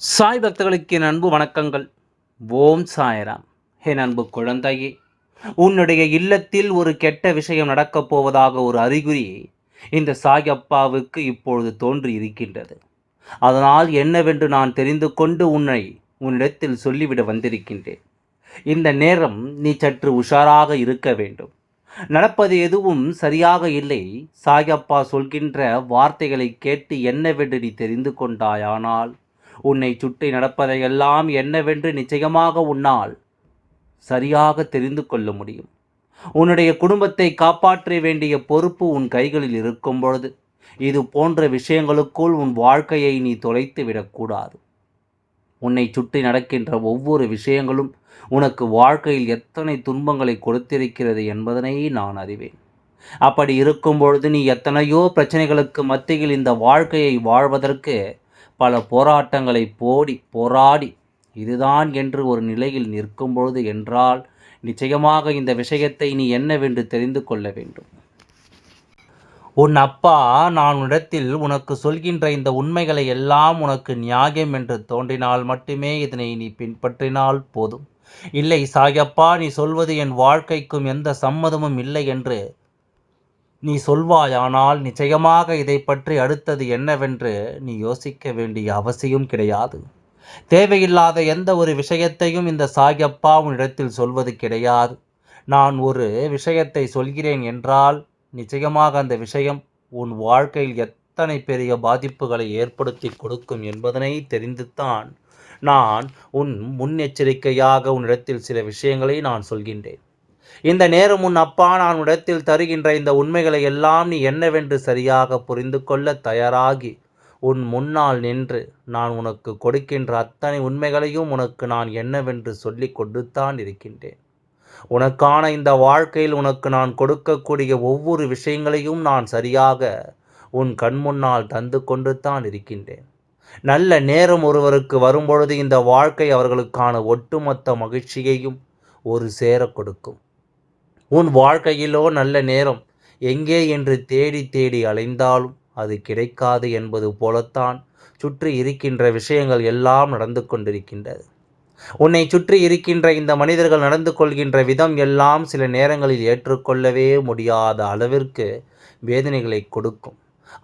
சாய் பக்தர்களுக்கு என் அன்பு வணக்கங்கள். ஓம் சாய்ராம். என் அன்பு குழந்தையே, உன்னுடைய இல்லத்தில் ஒரு கெட்ட விஷயம் நடக்கப் போவதாக ஒரு அறிகுறி இந்த சாயப்பாவுக்கு இப்பொழுது தோன்றி இருக்கின்றது. அதனால் என்னவென்று நான் தெரிந்து கொண்டு உன்னிடத்தில் சொல்லிவிட வந்திருக்கின்றேன். இந்த நேரம் நீ சற்று உஷாராக இருக்க வேண்டும். நடப்பது எதுவும் சரியாக இல்லை. சாயப்பா சொல்கின்ற வார்த்தைகளை கேட்டு என்னவென்று நீ தெரிந்து கொண்டாயானால் உன்னை சுற்றி நடப்பதையெல்லாம் என்னவென்று நிச்சயமாக உன்னால் சரியாக தெரிந்து கொள்ள முடியும். உன்னுடைய குடும்பத்தை காப்பாற்ற வேண்டிய பொறுப்பு உன் கைகளில் இருக்கும் பொழுது இது போன்ற விஷயங்களுக்குள் உன் வாழ்க்கையை நீ தொலைத்து விடக்கூடாது. உன்னை சுற்றி நடக்கின்ற ஒவ்வொரு விஷயங்களும் உனக்கு வாழ்க்கையில் எத்தனை துன்பங்களை கொடுத்திருக்கிறது என்பதனை நான் அறிவேன். அப்படி இருக்கும் பொழுது நீ எத்தனையோ பிரச்சனைகளுக்கு மத்தியில் இந்த வாழ்க்கையை வாழ்வதற்கு பல போராட்டங்களை போராடி இதுதான் என்று ஒரு நிலையில் நிற்கும் பொழுது என்றால் நிச்சயமாக இந்த விஷயத்தை நீ என்னவென்று தெரிந்து கொள்ள வேண்டும். உன் அப்பா நான் உன்னிடத்தில் உனக்கு சொல்கின்ற இந்த உண்மைகளை எல்லாம் உனக்கு நியாயம் என்று தோன்றினால் மட்டுமே இதனை நீ பின்பற்றினால் போதும். இல்லை சாயப்பா, நீ சொல்வது என் வாழ்க்கைக்கும் எந்த சம்மதமும் இல்லை என்று நீ சொல்வாயானால் நிச்சயமாக இதை பற்றி அடுத்தது என்னவென்று நீ யோசிக்க வேண்டிய அவசியம் கிடையாது. தேவையில்லாத எந்த ஒரு விஷயத்தையும் இந்த சாயப்பா உன்னிடத்தில் சொல்வது கிடையாது. நான் ஒரு விஷயத்தை சொல்கிறேன் என்றால் நிச்சயமாக அந்த விஷயம் உன் வாழ்க்கையில் எத்தனை பெரிய பாதிப்புகளை ஏற்படுத்தி கொடுக்கும் என்பதனை தெரிந்துத்தான் நான் உன் முன்னெச்சரிக்கையாக உன்னிடத்தில் சில விஷயங்களை நான் சொல்கின்றேன். இந்த நேரம் உன் அப்பா நான் உன்னிடத்தில் தருகின்ற இந்த உண்மைகளை எல்லாம் நீ என்னவென்று சரியாக புரிந்து கொள்ள தயாராகி உன் முன்னால் நின்று நான் உனக்கு கொடுக்கின்ற அத்தனை உண்மைகளையும் உனக்கு நான் என்னவென்று சொல்லி கொடுத்தான் இருக்கின்றேன். உனக்கான இந்த வாழ்க்கையில் உனக்கு நான் கொடுக்கக்கூடிய ஒவ்வொரு விஷயங்களையும் நான் சரியாக உன் கண் முன்னால் தந்து கொண்டு தான் இருக்கின்றேன். நல்ல நேரம் ஒருவருக்கு வரும்பொழுது இந்த வாழ்க்கை அவர்களுக்கான ஒட்டுமொத்த மகிழ்ச்சியையும் ஒரு சேர கொடுக்கும். உன் வாழ்க்கையிலோ நல்ல நேரம் எங்கே என்று தேடி தேடி அலைந்தாலும் அது கிடைக்காது என்பது போலத்தான் சுற்றி இருக்கின்ற விஷயங்கள் எல்லாம் நடந்து கொண்டிருக்கின்றது. உன்னை சுற்றி இருக்கின்ற இந்த மனிதர்கள் நடந்து கொள்கின்ற விதம் எல்லாம் சில நேரங்களில் ஏற்றுக்கொள்ளவே முடியாத அளவிற்கு வேதனைகளை கொடுக்கும்.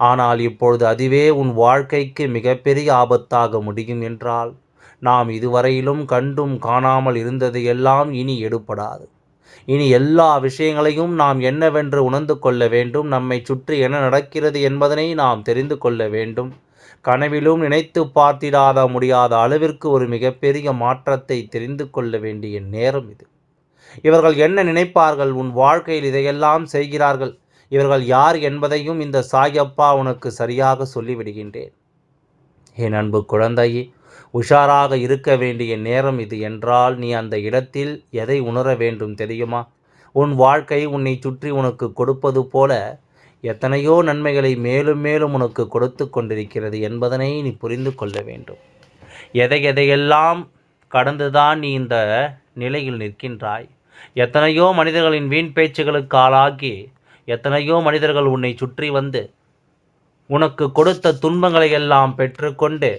ஆனால் இப்பொழுது அதுவே உன் வாழ்க்கைக்கு மிகப்பெரிய ஆபத்தாக முடியும் என்றால் நாம் இதுவரையிலும் கண்டும் காணாமல் இருந்தது எல்லாம் இனி எடுபடாது. இனி எல்லா விஷயங்களையும் நாம் என்னவென்று உணர்ந்து கொள்ள வேண்டும். நம்மை சுற்றி என்ன நடக்கிறது என்பதனை நாம் தெரிந்து கொள்ள வேண்டும். கனவிலும் நினைத்து பார்த்திடாத முடியாத அளவிற்கு ஒரு மிகப்பெரிய மாற்றத்தை தெரிந்து கொள்ள வேண்டிய நேரம் இது. இவர்கள் என்ன நினைப்பார்கள், உன் வாழ்க்கையில் இதையெல்லாம் செய்கிறார்கள், இவர்கள் யார் என்பதையும் இந்த சாயப்பா உனக்கு சரியாக சொல்லிவிடுகின்றேன். என் அன்பு குழந்தையே, உஷாராக இருக்க வேண்டிய நேரம் இது என்றால் நீ அந்த இடத்தில் எதை உணர வேண்டும் தெரியுமா? உன் வாழ்க்கை உன்னை சுற்றி உனக்கு கொடுப்பது போல எத்தனையோ நன்மைகளை மேலும் மேலும் உனக்கு கொடுத்து கொண்டிருக்கிறது என்பதனை நீ புரிந்து கொள்ள வேண்டும். எதையெல்லாம் கடந்துதான் நீ இந்த நிலையில் நிற்கின்றாய். எத்தனையோ மனிதர்களின் வீண் பேச்சுகளுக்கு ஆளாகி எத்தனையோ மனிதர்கள் உன்னை சுற்றி வந்து உனக்கு கொடுத்த துன்பங்களை எல்லாம் பெற்றுக்கொண்டு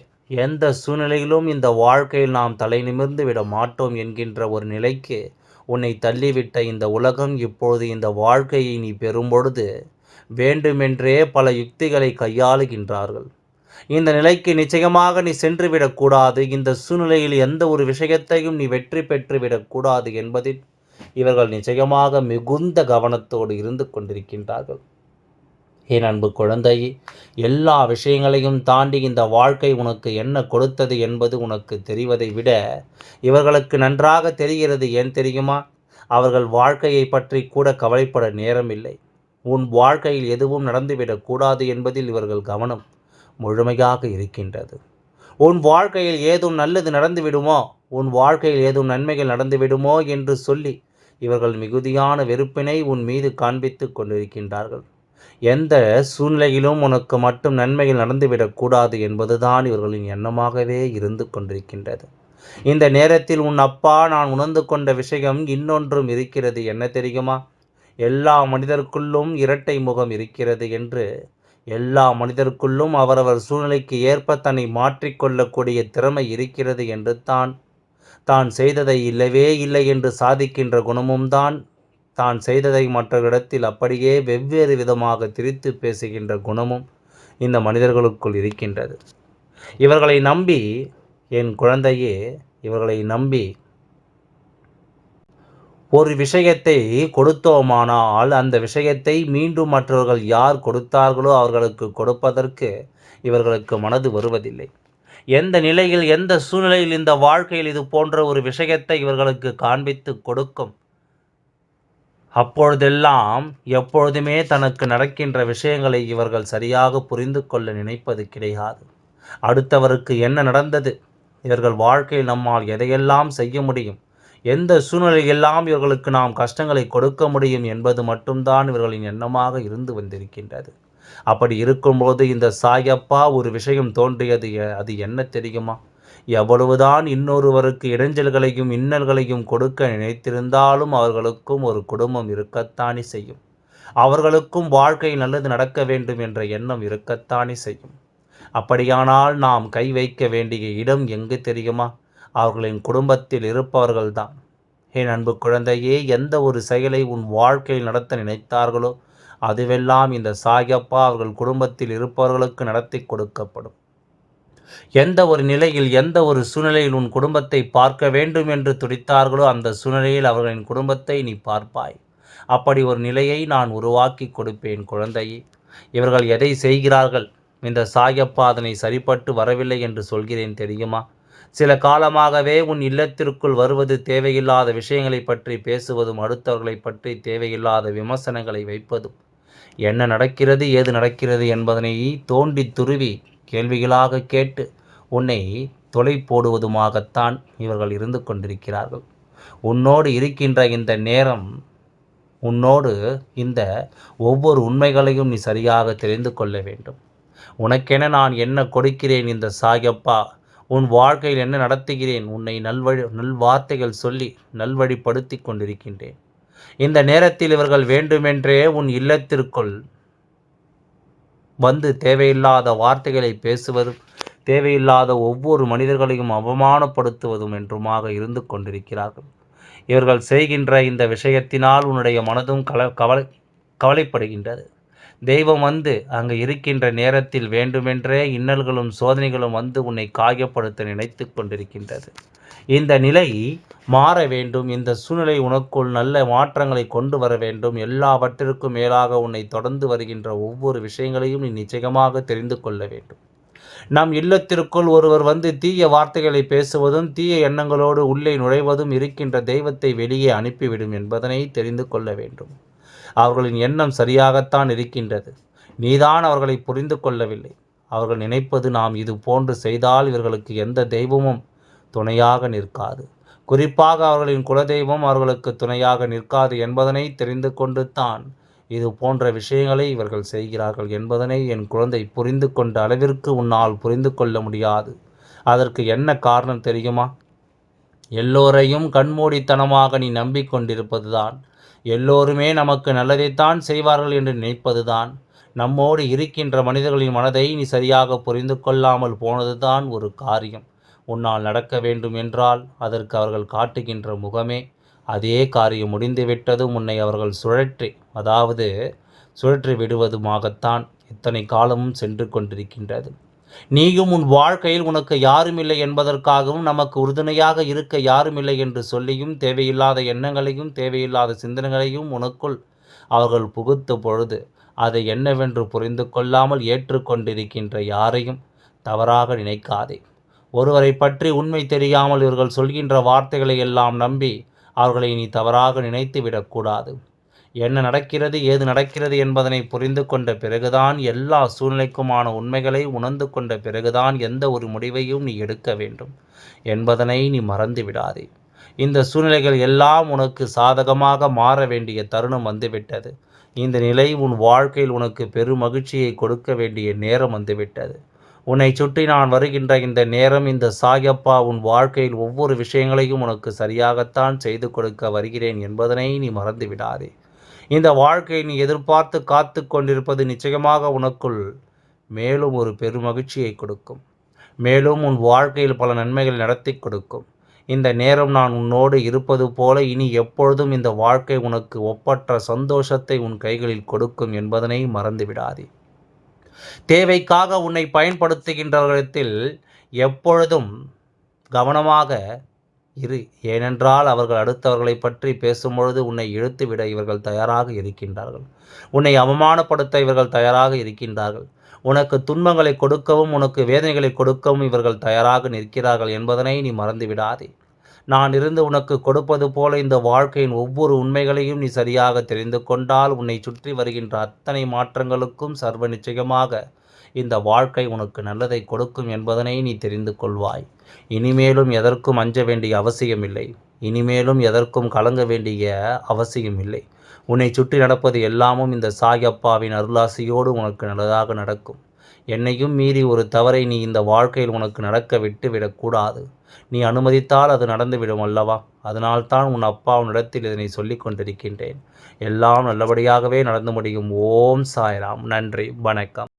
எந்த சூழ்நிலையிலும் இந்த வாழ்க்கையில் நாம் தலை நிமிர்ந்து விட மாட்டோம் என்கின்ற ஒரு நிலைக்கு உன்னை தள்ளிவிட்ட இந்த உலகம் இப்பொழுது இந்த வாழ்க்கையை நீ பெறும்பொழுது வேண்டுமென்றே பல யுக்திகளை கையாளுகின்றார்கள். இந்த நிலைக்கு நிச்சயமாக நீ சென்றுவிடக்கூடாது. இந்த சூழ்நிலையில் எந்த ஒரு விஷயத்தையும் நீ வெற்றி பெற்றுவிடக்கூடாது என்பதில் இவர்கள் நிச்சயமாக மிகுந்த கவனத்தோடு இருந்து கொண்டிருக்கின்றார்கள். என் அன்பு குழந்தையே, எல்லா விஷயங்களையும் தாண்டி இந்த வாழ்க்கை உனக்கு என்ன கொடுத்தது என்பது உனக்கு தெரிவதை விட இவர்களுக்கு நன்றாக தெரிகிறது. ஏன் தெரியுமா? அவர்கள் வாழ்க்கையை பற்றி கூட கவலைப்பட நேரமில்லை. உன் வாழ்க்கையில் எதுவும் நடந்துவிடக்கூடாது என்பதில் இவர்கள் கவனம் முழுமையாக இருக்கின்றது. உன் வாழ்க்கையில் ஏதும் நல்லது நடந்துவிடுமோ, உன் வாழ்க்கையில் ஏதும் நன்மைகள் நடந்துவிடுமோ என்று சொல்லி இவர்கள் மிகுதியான வெறுப்பினை உன் மீது காண்பித்து கொண்டிருக்கின்றார்கள். எந்த சூழ்நிலையிலும் உனக்கு மட்டும் நன்மைகள் நடந்துவிடக்கூடாது என்பதுதான் இவர்களின் எண்ணமாகவே இருந்து கொண்டிருக்கின்றது. இந்த நேரத்தில் உன் அப்பா நான் உணர்ந்து கொண்ட விஷயம் இன்னொன்றும் இருக்கிறது. என்ன தெரியுமா? எல்லா மனிதருக்குள்ளும் இரட்டை முகம் இருக்கிறது என்று எல்லா மனிதருக்குள்ளும் அவரவர் சூழ்நிலைக்கு ஏற்ப தன்னை மாற்றிக்கொள்ளக்கூடிய திறமை இருக்கிறது என்று தான் செய்ததை இல்லவே இல்லை என்று சாதிக்கின்ற குணமும் தான் செய்ததை மற்றவரிடத்தில் அப்படியே வெவ்வேறு விதமாக திரித்து பேசுகின்ற குணமும் இந்த மனிதர்களுக்குள் இருக்கின்றது. இவர்களை நம்பி, என் குழந்தையே, இவர்களை நம்பி ஒரு விஷயத்தை கொடுத்தோமானால் அந்த விஷயத்தை மீண்டும் மற்றவர்கள் யார் கொடுத்தார்களோ அவர்களுக்கு கொடுப்பதற்கு இவர்களுக்கு மனது வருவதில்லை. எந்த நிலையில், எந்த சூழ்நிலையில் இந்த வாழ்க்கையில் இது போன்ற ஒரு விஷயத்தை இவர்களுக்கு காண்பித்து கொடுக்கும் அப்பொழுதெல்லாம் எப்பொழுதுமே தனக்கு நடக்கின்ற விஷயங்களை இவர்கள் சரியாக புரிந்து கொள்ள நினைப்பது கிடையாது. அடுத்தவருக்கு என்ன நடந்தது, இவர்கள் வாழ்க்கையில் நம்மால் எதையெல்லாம் செய்ய முடியும், எந்த சூழ்நிலையெல்லாம் இவர்களுக்கு நாம் கஷ்டங்களை கொடுக்க முடியும் என்பது மட்டும்தான் இவர்களின் எண்ணமாக இருந்து வந்திருக்கின்றது. அப்படி இருக்கும்போது இந்த சாயப்பா ஒரு விஷயம் தோன்றியது. அது என்ன தெரியுமா? எவ்வளவுதான் இன்னொருவருக்கு இடைஞ்சல்களையும் இன்னல்களையும் கொடுக்க நினைத்திருந்தாலும் அவர்களுக்கும் ஒரு குடும்பம் இருக்கத்தானே செய்யும். அவர்களுக்கும் வாழ்க்கை நல்லது நடக்க வேண்டும் என்ற எண்ணம் இருக்கத்தானே செய்யும். அப்படியானால் நாம் கை வைக்க வேண்டிய இடம் எங்கு தெரியுமா? அவர்களின் குடும்பத்தில் இருப்பவர்கள்தான். என் அன்பு குழந்தையே, எந்த ஒரு செயலை உன் வாழ்க்கையில் நடத்த நினைத்தார்களோ அதுவெல்லாம் இந்த சாயப்பா அவர்கள் குடும்பத்தில் இருப்பவர்களுக்கு நடத்தி கொடுக்கப்படும். எந்த ஒரு நிலையில், எந்த ஒரு சூழ்நிலையில் உன் குடும்பத்தை பார்க்க வேண்டும் என்று துடித்தார்களோ அந்த சூழ்நிலையில் அவர்களின் குடும்பத்தை நீ பார்ப்பாய். அப்படி ஒரு நிலையை நான் உருவாக்கி கொடுப்பேன் குழந்தையே. இவர்கள் எதை செய்கிறார்கள், இந்த சாயப்பா அதனை சரிப்பட்டு வரவில்லை என்று சொல்கிறேன் தெரியுமா? சில காலமாகவே உன் இல்லத்திற்குள் வருவது தேவையில்லாத விஷயங்களை பற்றி பேசுவதும், அடுத்தவர்களை பற்றி தேவையில்லாத விமர்சனங்களை வைப்பதும், என்ன நடக்கிறது ஏது நடக்கிறது என்பதனை தோண்டி துருவி கேள்விகளாக கேட்டு உன்னை தொலை போடுவதுமாகத்தான் இவர்கள் இருந்து கொண்டிருக்கிறார்கள். உன்னோடு இருக்கின்ற இந்த நேரம், உன்னோடு இந்த ஒவ்வொரு உண்மைகளையும் நீ சரியாக தெரிந்து கொள்ள வேண்டும். உனக்கென நான் என்ன கொடுக்கிறேன் இந்த சாயப்பா, உன் வாழ்க்கையில் என்ன நடத்துகிறேன், உன்னை நல்வார்த்தைகள் சொல்லி நல்வழிப்படுத்தி கொண்டிருக்கின்றேன். இந்த நேரத்தில் இவர்கள் வேண்டுமென்றே உன் இல்லத்திற்குள் வந்து தேவையில்லாத வார்த்தைகளை பேசுவதும், தேவையில்லாத ஒவ்வொரு மனிதர்களையும் அவமானப்படுத்துவதும் என்றுமாக இருந்து கொண்டிருக்கிறார்கள். இவர்கள் செய்கின்ற இந்த விஷயத்தினால் உன்னுடைய மனதும் கவலைப்படுகின்றது. தெய்வம் வந்து அங்கு இருக்கின்ற நேரத்தில் வேண்டுமென்றே இன்னல்களும் சோதனைகளும் வந்து உன்னை காயப்படுத்த நினைத்து கொண்டிருக்கின்றது. இந்த நிலை மாற வேண்டும். இந்த சூழ்நிலை உனக்குள் நல்ல மாற்றங்களை கொண்டு வர வேண்டும். எல்லாவற்றிற்கும் மேலாக உன்னை தொடர்ந்து வருகின்ற ஒவ்வொரு விஷயங்களையும் நீ நிச்சயமாக தெரிந்து கொள்ள வேண்டும். நம் இல்லத்திற்குள் ஒருவர் வந்து தீய வார்த்தைகளை பேசுவதும், தீய எண்ணங்களோடு உள்ளே நுழைவதும் இருக்கின்ற தெய்வத்தை வெளியே அனுப்பிவிடும் என்பதனை தெரிந்து கொள்ள வேண்டும். அவர்களின் எண்ணம் சரியாகத்தான் இருக்கின்றது. நீதான் அவர்களை புரிந்து கொள்ளவில்லை. அவர்கள் நினைப்பது நாம் இது போன்று செய்தால் இவர்களுக்கு எந்த தெய்வமும் துணையாக நிற்காது. குறிப்பாக அவர்களின் குலதெய்வம் அவர்களுக்கு துணையாக நிற்காது என்பதனை தெரிந்து கொண்டு தான் இது போன்ற விஷயங்களை இவர்கள் செய்கிறார்கள் என்பதனை என் குழந்தை புரிந்து கொண்ட அளவிற்கு உன்னால் புரிந்து கொள்ள முடியாது. அதற்கு என்ன காரணம் தெரியுமா? எல்லோரையும் கண்மூடித்தனமாக நீ நம்பிக்கொண்டிருப்பதுதான். எல்லோருமே நமக்கு நல்லதைத்தான் செய்வார்கள் என்று நினைப்பதுதான். நம்மோடு இருக்கின்ற மனிதர்களின் மனதை நீ சரியாக புரிந்து கொள்ளாமல் போனதுதான் ஒரு காரியம். உன்னால் நடக்க வேண்டும் என்றால் அதற்கு அவர்கள் காட்டுகின்ற முகமே அதே காரியம் முடிந்துவிட்டதும் உன்னை அவர்கள் சுழற்றி விடுவதுமாகத்தான் இத்தனை காலமும் சென்று கொண்டிருக்கின்றது. நீயும் உன் வாழ்க்கையில் உனக்கு யாரும் இல்லை என்பதற்காகவும், நமக்கு உறுதுணையாக இருக்க யாருமில்லை என்று சொல்லியும், தேவையில்லாத எண்ணங்களையும் தேவையில்லாத சிந்தனைகளையும் உனக்குள் அவர்கள் புகுத்த பொழுது அதை என்னவென்று புரிந்து கொள்ளாமல் ஏற்றுக்கொண்டிருக்கின்ற யாரையும் தவறாக நினைக்காதே. ஒருவரை பற்றி உண்மை தெரியாமல் இவர்கள் சொல்கின்ற வார்த்தைகளை எல்லாம் நம்பி அவர்களை நீ தவறாக நினைத்து விடக்கூடாது. என்ன நடக்கிறது ஏது நடக்கிறது என்பதனை புரிந்து கொண்ட பிறகுதான், எல்லா சூழ்நிலைக்குமான உண்மைகளை உணர்ந்து கொண்ட பிறகுதான் எந்த ஒரு முடிவையும் நீ எடுக்க வேண்டும் என்பதனை நீ மறந்து விடாதே. இந்த சூழ்நிலைகள் எல்லாம் உனக்கு சாதகமாக மாற வேண்டிய தருணம் வந்துவிட்டது. இந்த நிலை உன் வாழ்க்கையில் உனக்கு பெரும் மகிழ்ச்சியை கொடுக்க வேண்டிய நேரம் வந்துவிட்டது. உன்னை சுற்றி நான் வருகின்ற இந்த நேரம், இந்த சாயப்பா உன் வாழ்க்கையில் ஒவ்வொரு விஷயங்களையும் உனக்கு சரியாகத்தான் செய்து கொடுக்க வருகிறேன் என்பதனை நீ மறந்து விடாதே. இந்த வாழ்க்கையை நீ எதிர்பார்த்து காத்து கொண்டிருப்பது நிச்சயமாக உனக்குள் மேலும் ஒரு பெருமகிழ்ச்சியை கொடுக்கும். மேலும் உன் வாழ்க்கையில் பல நன்மைகள் நடத்தி கொடுக்கும். இந்த நேரம் நான் உன்னோடு இருப்பது போல இனி எப்பொழுதும் இந்த வாழ்க்கை உனக்கு ஒப்பற்ற சந்தோஷத்தை உன் கைகளில் கொடுக்கும் என்பதனை மறந்துவிடாதே. தேவைக்காக உன்னை பயன்படுத்துகின்றவர்களிடத்தில் எப்பொழுதும் கவனமாக இரு. ஏனென்றால் அவர்கள் அடுத்தவர்களை பற்றி பேசும்பொழுது உன்னை இழுத்துவிட இவர்கள் தயாராக இருக்கின்றார்கள். உன்னை அவமானப்படுத்த இவர்கள் தயாராக இருக்கின்றார்கள். உனக்கு துன்பங்களை கொடுக்கவும் உனக்கு வேதனைகளை கொடுக்கவும் இவர்கள் தயாராக நிற்கிறார்கள் என்பதனை நீ மறந்துவிடாதே. நான் இருந்து உனக்கு கொடுப்பது போல இந்த வாழ்க்கையின் ஒவ்வொரு உண்மைகளையும் நீ சரியாக தெரிந்து கொண்டால் உன்னை சுற்றி வருகின்ற அத்தனை மாற்றங்களுக்கும் சர்வ நிச்சயமாக இந்த வாழ்க்கை உனக்கு நல்லதை கொடுக்கும் என்பதனை நீ தெரிந்து கொள்வாய். இனிமேலும் எதற்கும் அஞ்ச வேண்டிய அவசியமில்லை. இனிமேலும் எதற்கும் கலங்க வேண்டிய அவசியமில்லை. உன்னை சுற்றி நடப்பது எல்லாமும் இந்த சாயப்பாவின் அருளாசியோடு உனக்கு நல்லதாக நடக்கும். என்னையும் மீறி ஒரு தவறை நீ இந்த வாழ்க்கையில் உனக்கு நடக்க விட்டு விடக்கூடாது. நீ அனுமதித்தால் அது நடந்துவிடும் அல்லவா? அதனால்தான் உன் அப்பா உன்னிடத்தில் இதனை சொல்லிக் கொண்டிருக்கின்றேன். எல்லாம் நல்லபடியாகவே நடந்து முடியும். ஓம் சாய்ராம். நன்றி, வணக்கம்.